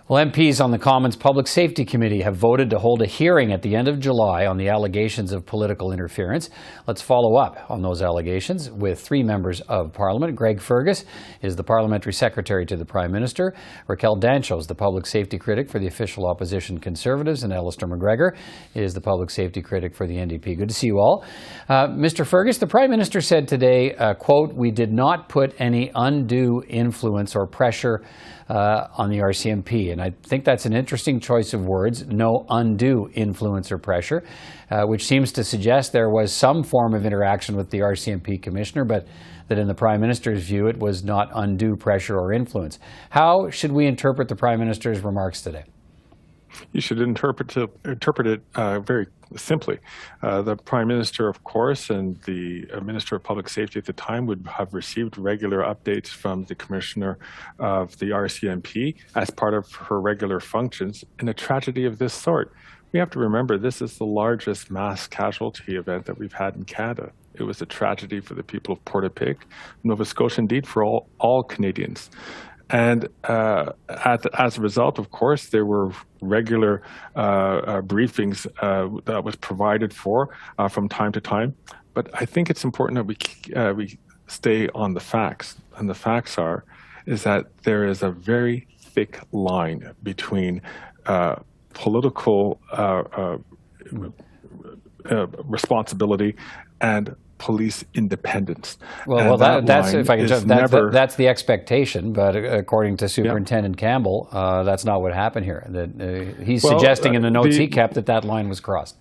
Well, MPs on the Commons Public Safety Committee have voted to hold a hearing at the end of July on the allegations of political interference. Let's follow up on those allegations with three members of Parliament. Greg Fergus is the Parliamentary Secretary to the Prime Minister. Raquel Dancho is the Public Safety Critic for the official opposition Conservatives. And Alistair MacGregor is the Public Safety Critic for the NDP. Good to see you all. Mr. Fergus, the Prime Minister said today, quote, "We did not put any undue influence or pressure on the RCMP." And I think that's an interesting choice of words, no undue influence or pressure, which seems to suggest there was some form of interaction with the RCMP Commissioner, but that in the Prime Minister's view it was not undue pressure or influence. How should we interpret the Prime Minister's remarks today? You should interpret it very simply. The Prime Minister, of course, and the Minister of Public Safety at the time would have received regular updates from the Commissioner of the RCMP as part of her regular functions in a tragedy of this sort. We have to remember this is the largest mass casualty event that we've had in Canada. It was a tragedy for the people of Portapique, Nova Scotia, indeed for all Canadians. And as a result, of course, there were regular briefings that was provided for from time to time. But I think it's important that we stay on the facts. And the facts is that there is a very thick line between political responsibility and police independence. Well, that's if I can just, that's the expectation, but according to Superintendent Campbell, that's not what happened here. That he's suggesting in the notes he kept that line was crossed.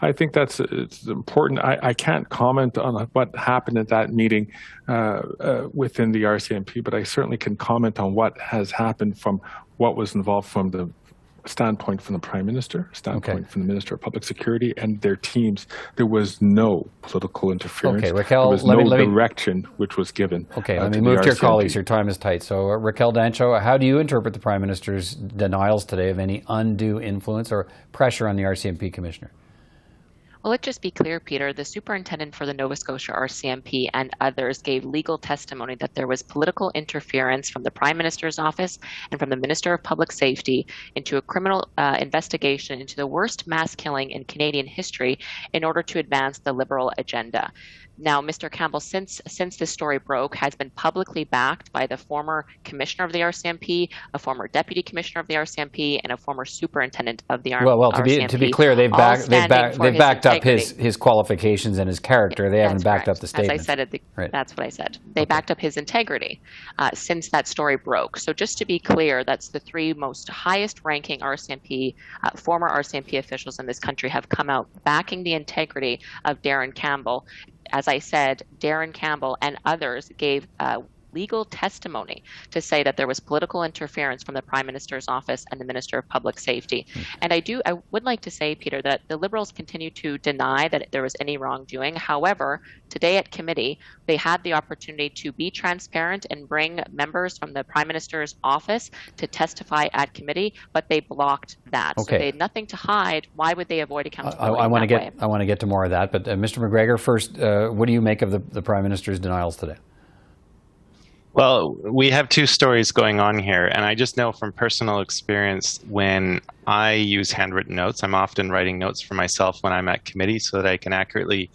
I think it's important. I can't comment on what happened at that meeting within the RCMP, but I certainly can comment on what has happened from what was involved from the standpoint from the Prime Minister, standpoint from the Minister of Public Security and their teams. There was no political interference. Okay, Raquel, there was no direction which was given. Okay, let me move to your colleagues. Your time is tight. So Raquel Dancho, how do you interpret the Prime Minister's denials today of any undue influence or pressure on the RCMP Commissioner? Well, let's just be clear, Peter. The superintendent for the Nova Scotia RCMP and others gave legal testimony that there was political interference from the Prime Minister's office and from the Minister of Public Safety into a criminal investigation into the worst mass killing in Canadian history in order to advance the Liberal agenda. Now, Mr. Campbell, since this story broke, has been publicly backed by the former commissioner of the RCMP, a former deputy commissioner of the RCMP, and a former superintendent of the RCMP. Well, to be clear, they've backed up his qualifications and his character. They haven't backed up the statement. As I said, that's what I said. They backed up his integrity since that story broke. So just to be clear, that's the three most highest-ranking RCMP, former RCMP officials in this country have come out backing the integrity of Darren Campbell. As I said, Darren Campbell and others gave legal testimony to say that there was political interference from the Prime Minister's office and the Minister of Public Safety. And I would like to say, Peter, that the Liberals continue to deny that there was any wrongdoing. However, today at committee, they had the opportunity to be transparent and bring members from the Prime Minister's office to testify at committee, but they blocked that. Okay. So they had nothing to hide. Why would they avoid accountability? I want to get to more of that, but Mr. MacGregor, first, what do you make of the Prime Minister's denials today? Well, we have two stories going on here, and I just know from personal experience when I use handwritten notes, I'm often writing notes for myself when I'm at committee so that I can accurately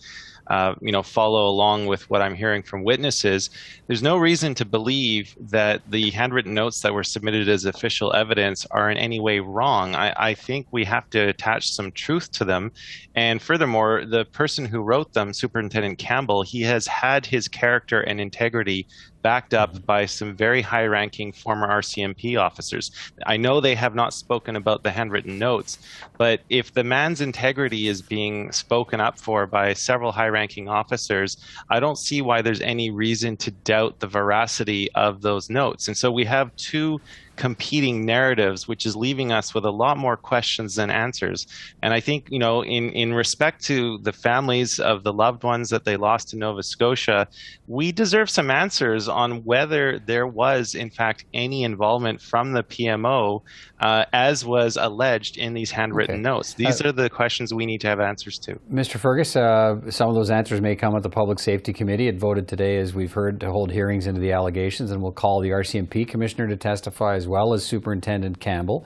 follow along with what I'm hearing from witnesses. There's no reason to believe that the handwritten notes that were submitted as official evidence are in any way wrong. I think we have to attach some truth to them. And furthermore, the person who wrote them, Superintendent Campbell, he has had his character and integrity backed up by some very high-ranking former RCMP officers. I know they have not spoken about the handwritten notes, but if the man's integrity is being spoken up for by several high-ranking officers, I don't see why there's any reason to doubt the veracity of those notes. And so we have two competing narratives, which is leaving us with a lot more questions than answers. And I think, in respect to the families of the loved ones that they lost in Nova Scotia, we deserve some answers on whether there was, in fact, any involvement from the PMO, as was alleged in these handwritten notes. These are the questions we need to have answers to. Mr. Fergus, some of those answers may come at the Public Safety Committee. It voted today, as we've heard, to hold hearings into the allegations, and we'll call the RCMP Commissioner to testify as well as Superintendent Campbell,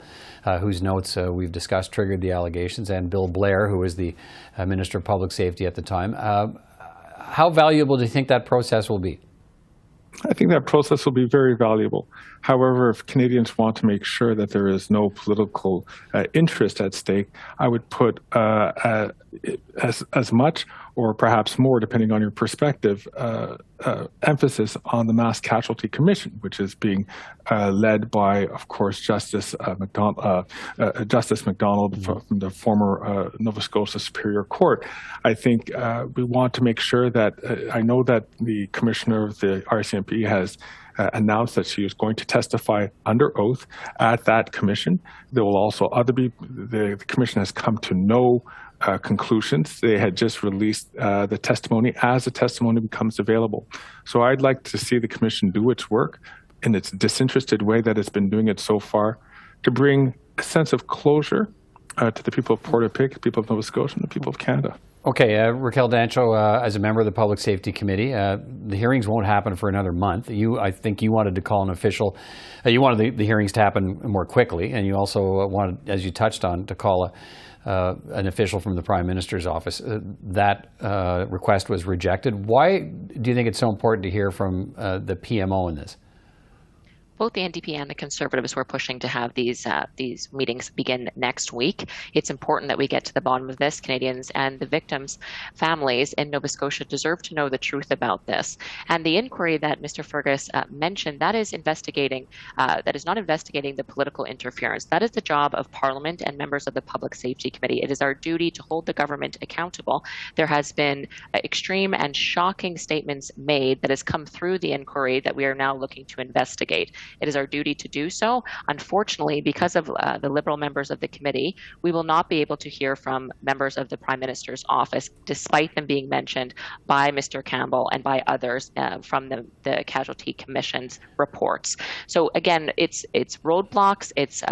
whose notes we've discussed triggered the allegations, and Bill Blair, who was the Minister of Public Safety at the time. How valuable do you think that process will be? I think that process will be very valuable. However, if Canadians want to make sure that there is no political interest at stake, I would put as much or perhaps more, depending on your perspective, emphasis on the Mass Casualty Commission, which is being led by, of course, Justice MacDonald from the former Nova Scotia Superior Court. I think we want to make sure that, I know that the Commissioner of the RCMP has announced that she is going to testify under oath at that commission. There will also the commission has come to no conclusions. They had just released the testimony as the testimony becomes available. So I'd like to see the commission do its work in its disinterested way that it's been doing it so far, to bring a sense of closure to the people of Portapique, people of Nova Scotia, and the people of Canada. Okay, Raquel Dancho, as a member of the Public Safety Committee, the hearings won't happen for another month. I think you wanted to call an official, you wanted the hearings to happen more quickly, and you also wanted, as you touched on, to call an official from the Prime Minister's office. That request was rejected. Why do you think it's so important to hear from the PMO in this? Both the NDP and the Conservatives were pushing to have these meetings begin next week. It's important that we get to the bottom of this. Canadians and the victims' families in Nova Scotia deserve to know the truth about this. And the inquiry that Mr. Fergus mentioned, that is investigating, that is not investigating the political interference. That is the job of Parliament and members of the Public Safety Committee. It is our duty to hold the government accountable. There has been extreme and shocking statements made that has come through the inquiry that we are now looking to investigate. It is our duty to do so. Unfortunately, because of the Liberal members of the committee, we will not be able to hear from members of the Prime Minister's office, despite them being mentioned by Mr. Campbell and by others from the Casualty Commission's reports. So again, it's roadblocks, it's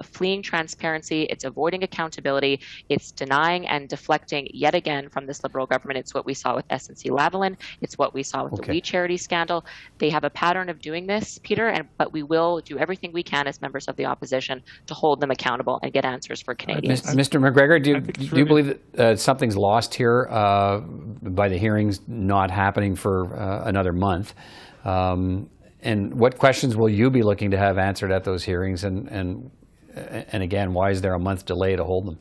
fleeing transparency, it's avoiding accountability, it's denying and deflecting yet again from this Liberal government. It's what we saw with SNC-Lavalin, it's what we saw with the We Charity scandal. They have a pattern of doing this, Peter, but we will do everything we can as members of the opposition to hold them accountable and get answers for Canadians. Mr. MacGregor, do you believe that something's lost here by the hearings not happening for another month? And what questions will you be looking to have answered at those hearings? And again, why is there a month delay to hold them?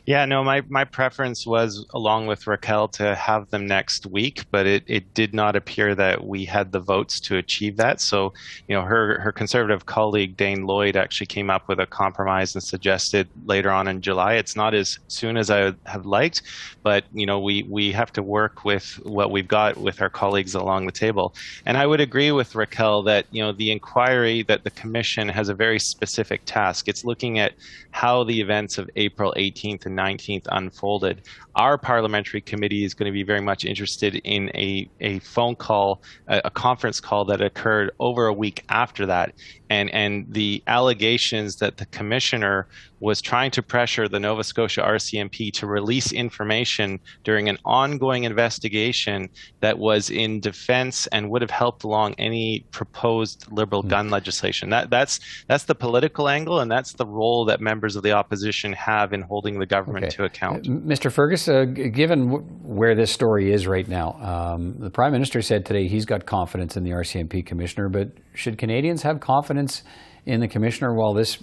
Yeah, no, my preference was, along with Raquel, to have them next week, but it did not appear that we had the votes to achieve that. So, her Conservative colleague, Dane Lloyd, actually came up with a compromise and suggested later on in July. It's not as soon as I would have liked, but, we have to work with what we've got with our colleagues along the table. And I would agree with Raquel that, the inquiry, that the Commission has a very specific task. It's looking at how the events of April 18th and 19th unfolded. Our parliamentary committee is going to be very much interested in a phone call, a conference call that occurred over a week after that. And the allegations that the commissioner was trying to pressure the Nova Scotia RCMP to release information during an ongoing investigation that was in defense and would have helped along any proposed Liberal gun legislation. That's the political angle, and that's the role that members of the opposition have in holding the government to account. Mr. Fergus, given where this story is right now, the Prime Minister said today he's got confidence in the RCMP Commissioner, but should Canadians have confidence in the Commissioner while this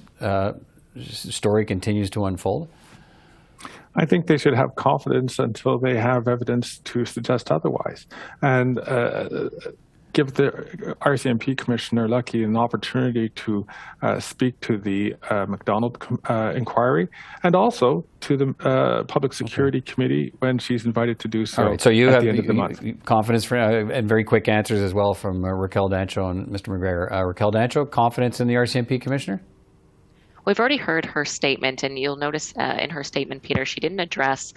story continues to unfold? I think they should have confidence until they have evidence to suggest otherwise. And give the RCMP Commissioner Lucky an opportunity to speak to the MacDonald inquiry and also to the Public Security Committee when she's invited to do so. All right, so you at have the end of the month. Confidence for, and very quick answers as well from Raquel Dancho and Mr. MacGregor. Raquel Dancho, confidence in the RCMP Commissioner? We've already heard her statement, and you'll notice in her statement, Peter, she didn't address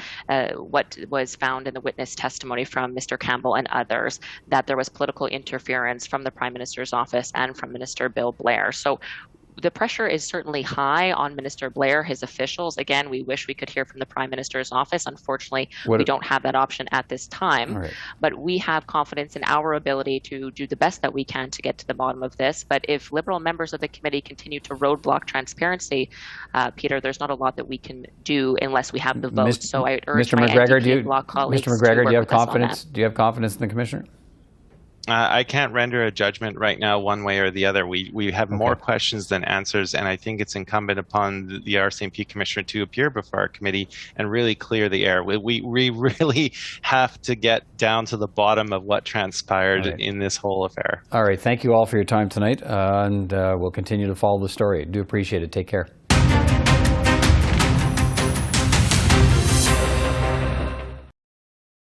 what was found in the witness testimony from Mr. Campbell and others, that there was political interference from the Prime Minister's office and from Minister Bill Blair. So the pressure is certainly high on Minister Blair, his officials. Again, we wish we could hear from the Prime Minister's office. Unfortunately, we don't have that option at this time. Right. But we have confidence in our ability to do the best that we can to get to the bottom of this. But if Liberal members of the committee continue to roadblock transparency, Peter, there's not a lot that we can do unless we have the vote. So I urge Mr. my MacGregor, NDP bloc colleagues Mr. MacGregor, to do you work have with us on that. confidence? Do you have confidence in the Commissioner? I can't render a judgment right now one way or the other. We have more questions than answers, and I think it's incumbent upon the RCMP Commissioner to appear before our committee and really clear the air. We really have to get down to the bottom of what transpired in this whole affair. All right. Thank you all for your time tonight, and we'll continue to follow the story. Do appreciate it. Take care.